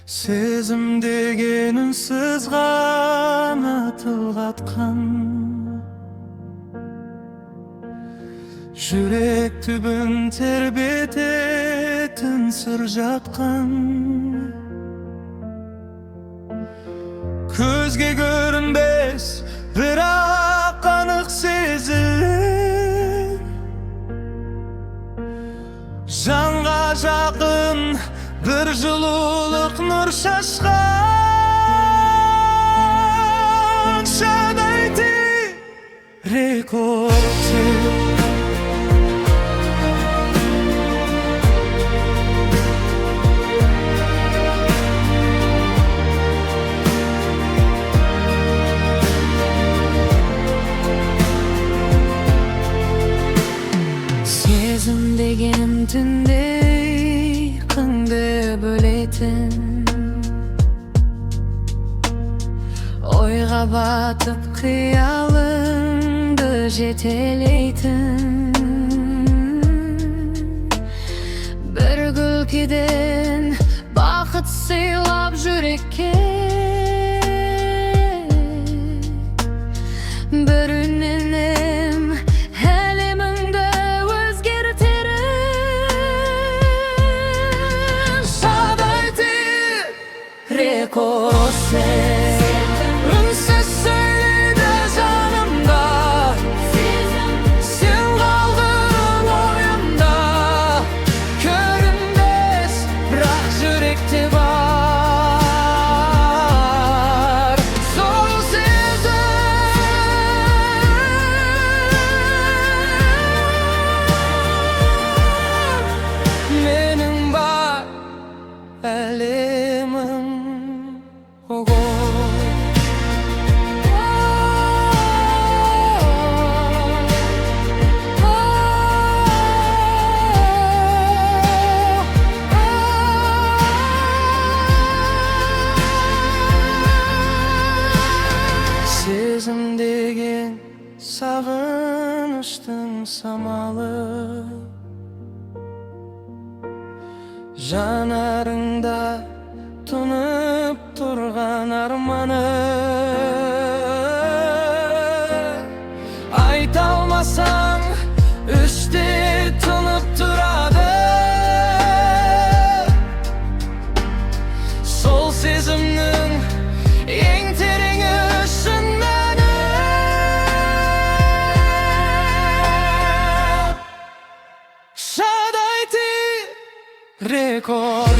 Сезім деген үнсіз ғана тіл қатқан, жүрек түбін тербететін сыр жатқан. Көзге көрінбес бірақ анық сезілер, жанға жақын бір жылулық нұр шашқан. Шадайды рекордты сезім деген түнде қыңды бөлетін, ойға батып қиялыңды жетелейтін, бір күлкіден бақыт сыйлап жүрекке, бір үнінім әлеміңді Rekose Ünsüz söyledi canımda, sen kaldın oyunda. Körünmez bırak yürekte var son sezim. Benim var elimim Сезім деген сағыныштың самалы, жанарыңда тұнып тұрған арманы. Айта алмасаң іште тұнып тұрады, сол сезімнің ең тереңі шын мәні. Шадайды рекорд